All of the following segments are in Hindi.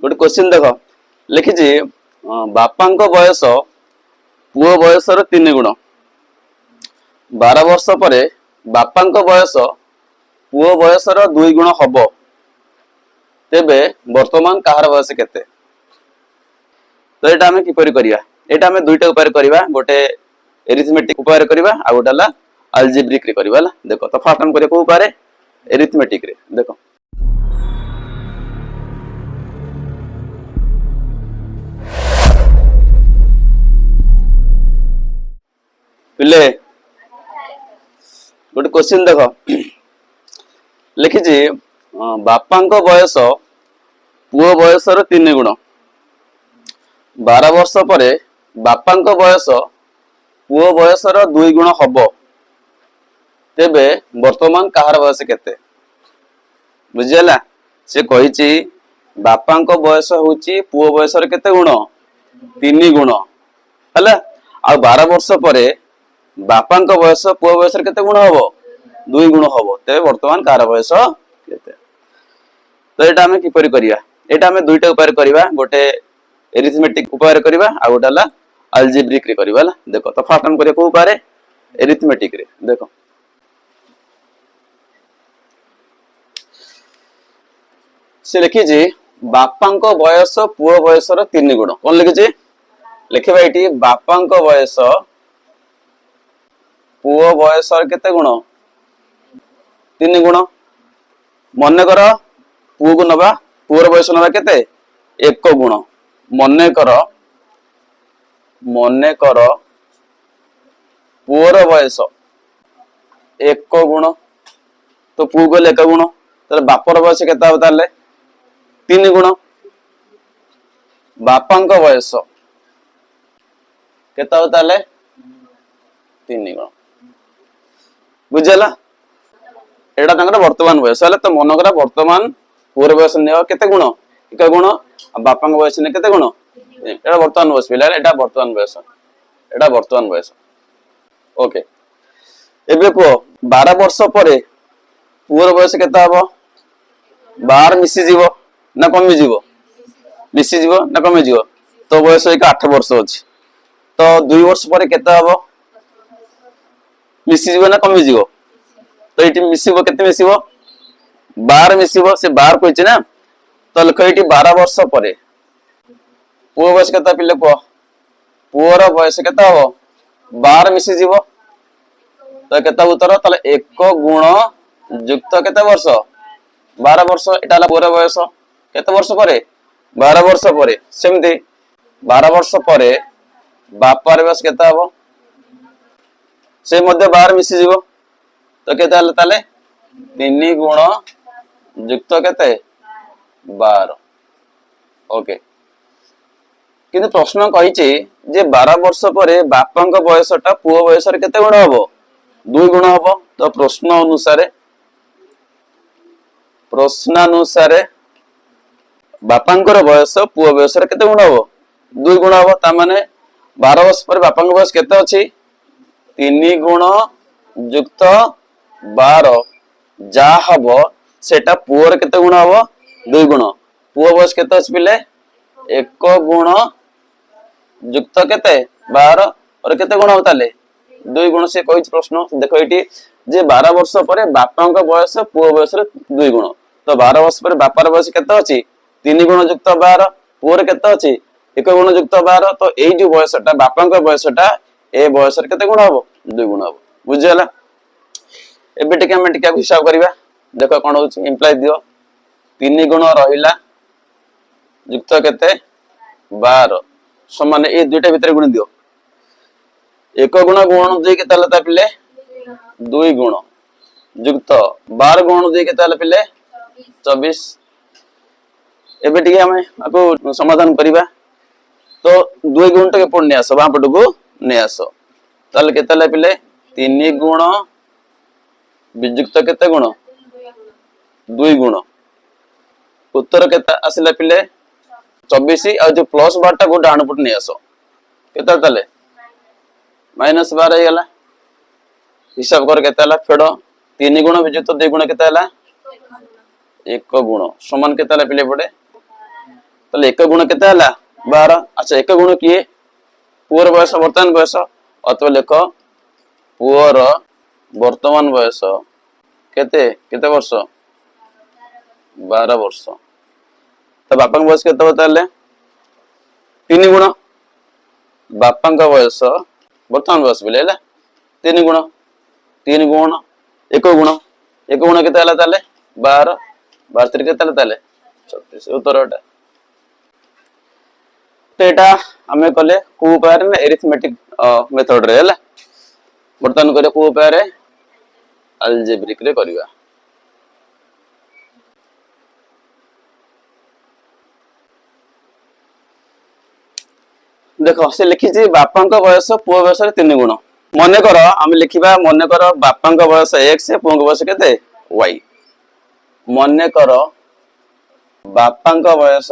गोटे क्वेश्चन देख लिखी बापा बयस पुओ बयस 3 गुण 12 वर्ष पर बापा बयस पुओ बयस 2 गुण हम तेबे वर्तमान कहार बयस केते। तो यहाँ आम किपर करवा यहाँ आम दुईटा उपाय करवा गोटे एरिथमेटिक उपाय करवा आ गोटे अलजेब्रिक रे करवा देख। तो फास्ट आम करिया को उपाय एरिथमेटिक रे देख पिले गोटे क्वेश्चन देख लिखी बापा बयस पुओ बयस 3 गुण 12 वर्ष पर बापा बयस पुओ बयस 2 गुण हम तेबे वर्तमान कहार बयस केते। बुझीगला से कही बापा बयस हूँ पुओ बयस केते गुण 3 गुण है आ 12 वर्ष पर बापा बयस पुओ बयस केते गुण हम 2 गुण हम तेबे वर्तमान कहार बयस केते। तो यहाँ आम किपर करवा यहाँ आम दुईटा उपाय करवा गोटे एरिथमेटिक उपाय करवा आ गोटे अलजेब्रिक रे करवा देख। तो फास्ट आम करिया को उपाय एरिथमेटिक रे देख से लिखी बापा बयस पुओ बयस 3 गुण कौन लिखी लिखा ये बापा बयस पुओ बयस केते गुण 3 गुण मन कर पुओ को नवा पुओर बयस नवा केते 1 गुण मन कर पुओर बयस 1 गुण तो पुओ को 1 गुण तो बापर बयस केते हम ताले 3 गुण बापा बयस केते हम ताले 3 गुण बुझला एटा तंकर वर्तमान बयस है। तो मन करा वर्तमान पुओर बयस ने केते गुण 1 गुण बापा बयस ने केते गुण एटा वर्तमान बयस पिला एटा वर्तमान बयस एटा वर्तमान बयस ओके। एबे को 12 वर्ष पर पुओर बयस केते हबो 12 मिसी जीवो ना कमी जीवो मिसी जीवो ना कमी जीवो तो बयस एक 8 वर्ष अछि तो 2 वर्ष पर केते हबो मिसी जीवो ना कमी जीवो तो ये मिसिबो केते मिसिबो 12 मिसिबो से 12 कहछि ना तो लिख ये 12 वर्ष पर पुओ बयस केते पिले को पुओर बयस केते हबो 12 मिसी जीवो तो केते उत्तर तले 1 गुण युक्त केते वर्ष 12 वर्ष एटा ला पुओर बयस केते वर्ष पर 12 वर्ष पर सेमती 12 वर्ष पर बापार बयस केते हबो से मध्य 12 मिसी जीवो तो केते हले ताले 3 गुण युक्त केते 12 ओके। किंतु प्रश्न कहिछि जे 12 वर्ष पर बापा बयसटा पुओ बयस केते गुण हबो 2 गुण हबो। तो प्रश्न अनुसार बापा बयस पुओ बयस केते गुण हबो 2 गुण हबो ता माने 12 वर्ष पर बापा बयस केते अछि 3 गुण युक्त 12 जा हबो सेटा पुओर केते गुण हबो 2 गुण पुओ बयस केते अछि पिले 1 गुण युक्त केते 12 और केते गुण हो ताले 2 गुण से कहि प्रश्न देखो एटी जे 12 वर्ष पर बापा बयस पुओ बयस 2 गुण तो 12 वर्ष पर बापार बयस केते अछि 3 गुण युक्त 12 पुओर केते अछि 1 गुण युक्त 12 तो एई जो बयसटा बापा बयसटा ए बयस केते गुण हबो 2 गुण हबो बुझियला। एबे टिके हम टिके हिसाब करबा देखो कोन होछि इंप्लाई दियो 3 गुण रहिला युक्त केते 12 समान ए दुईटा भीतर गुण दियो 1 गुण गुण 2 केते हला पिले 2 गुण युक्त 12 गुण 2 केते हला पिले 24। एबे टिके हम आपको समाधान करबा तो 2 गुण टके पड़ ने आसो बा पटको ने आसो ताले केते हला पिले 3 गुण वियुक्त केते गुण 2 गुण उत्तर केते आसिला पिले 24 आ जो प्लस 12 टा को डाण पट ने आसो केते ताले -12 हे गला हिसाब कर केते हला फेडो 3 गुण वियुक्त 2 गुण केते हला 1 गुण समान केते हला पिले पड़े ताले एक गुण केते हला 12। अच्छा एक गुण किए पुअर बयस वर्तमान बयस अथवा लेख पुअर वर्तमान बयस केते केते वर्ष 12 वर्ष। तो बापा बयस केते बताले 3 गुण बापा बयस वर्तमान बयस बोले 3 गुण 3 गुण एक गुण केते हला ताले 12 12 3 केते हला ताले 36 उत्तर एटा। तो एटा हमें कले को उपाय में एरिथमेटिक मेथड रे हला वर्तमान करे को उपाय रे अलजेब्रिक रे करबा। देखो से लिखी बापा बयस पुओ बयस 3 गुण मन कर आम लिखा मन कर बापा बयस एक्स पुओ बयस केते वाई। मन कर बापा बयस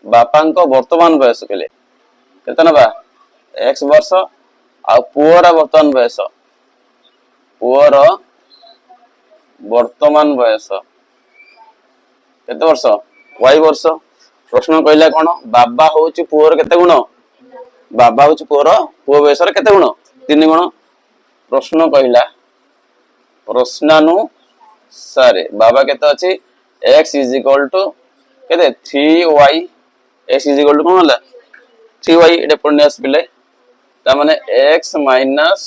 बापा वर्तमान बयस केले केते नबा एक्स वर्ष आ पुओर वर्तमान बयस पुओर वर्तमान बयस केते वर्ष वाई वर्ष। प्रश्न कहला कोन बाबा होची पुओर केते गुण बाबा होची पुओर पुओ बयस केते गुण 3 गुण। प्रश्न कहला प्रश्नानुसारे बाबा केते अछि x इज इक्वल टू केते 3y x is equal to कोन होला 3y एटा पुण्यस पिले ता माने x minus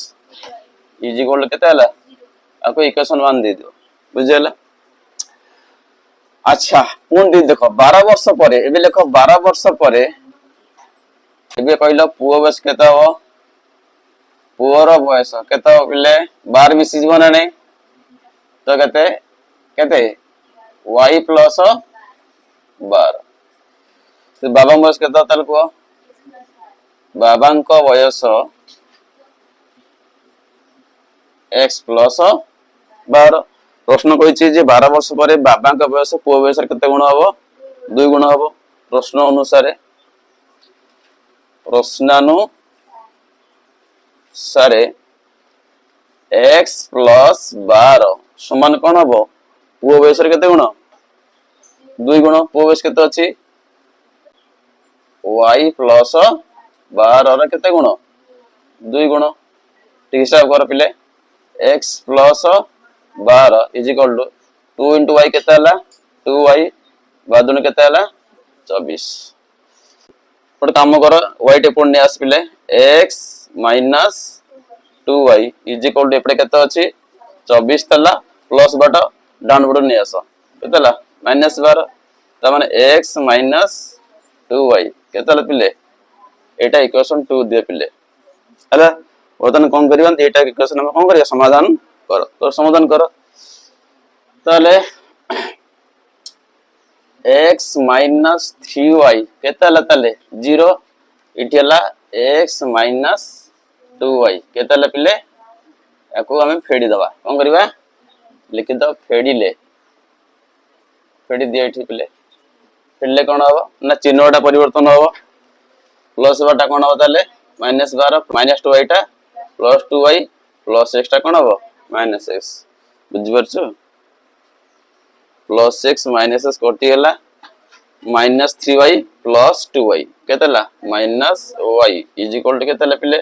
is equal to केते होला आको इक्वेशन 1 दे दियो बुझेला। अच्छा पुन दे देखो 12 वर्ष परे एबे देखो 12 वर्ष परे एबे कहलो पुओ बयस केते हो पुअर बयस केते पिले 12 मिसी जीवन नै तो केते केते y प्लस 12 से बाबा बयस केते ताल को बाबा को बयस x प्लस 12। प्रश्न कहिछि जे 12 वर्ष परे बाबा को बयस पुओ बयस केते गुण हबो 2 गुण हबो। प्रश्न अनुसार प्रश्नानु सारे x प्लस 12 समान कौन हम पुओ बयस केते गुण 2 गुण पुओ बयस केते अछि y प्लस 12 रे केते गुण 2 गुण। ठीक हिसाब कर पिले x plus 12 is equal to 2 into y केते हला 2y बादुन केते हला 24। पर काम कर y टे पुण्य आस पिले x minus 2y is equal to एपडे केते अछि 24 तला प्लस बट डाउन बट नै आसो केतेला माइनस 12 त माने x माइनस 2y केतेला पिले एटा इक्वेशन 2 दे पिले हला। वर्तमान कोन करियन एटा इक्वेशन हम कोन करिया समाधान कर तो समाधान कर ताले x माइनस 3y केतेला ताले 0 इटिला x माइनस 2y केतेला पिले याको हमें फेडी दबा कोन करबा लिखि द फेडीले फेडी दिए एठी पिले फेडले कोन हो ना चिन्हटा परिवर्तन हो प्लस बाटा कोन हो ताले माइनस 12 माइनस 2y टा प्लस 2y प्लस x टा कोन हो माइनस x बुझ परछु प्लस x माइनस x कोटी हला माइनस 3y प्लस 2y केतेला minus y is equal to केतेला पिले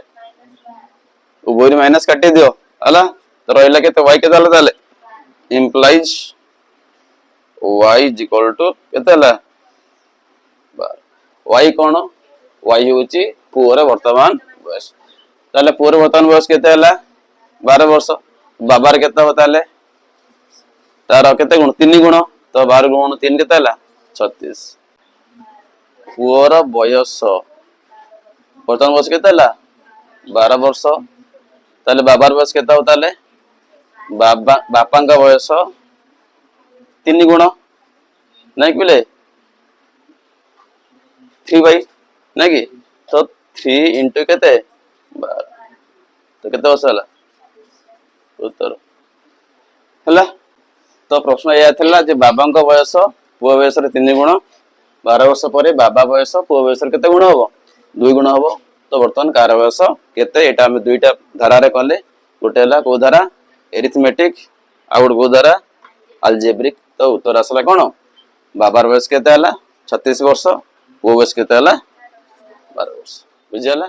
उभोरी माइनस काटी दियो हला तो रहला केते y केते हला ताले implies y is equal to केते हला y कोन y होची पुओर वर्तमान बयस ताले पुओर वर्तमान बयस केते हला 12 वर्ष बाबार केते बताले तार केते गुण 3 गुण तो 12 गुण 3 केते हला 36। पुओर बयस वर्तमान बयस केते हला 12 वर्ष ताले बाबार बयस केते होताले बाबा बापांका बयस 3 गुण नै पिले 3 भाई नै कि तो 3 into केते 12 तो केते वर्ष हला उत्तर हला। तो प्रश्न या थिला जे बाबांका बयस पुओ बयस रे 3 गुण 12 वर्ष परे बाबा बयस पुओ बयस रे केते गुण हबो 2 गुण हबो। तो वर्तमान कार बयस केते एटा हम दुईटा धारा रे कले गोटे हला को धारा एरिथमेटिक आ गुड को धारा अलजेब्रिक। तो उत्तर आसला कोन बाबार बयस केते हला 36 वर्ष पुओ बयस केते हला 12 वर्ष बुझियला।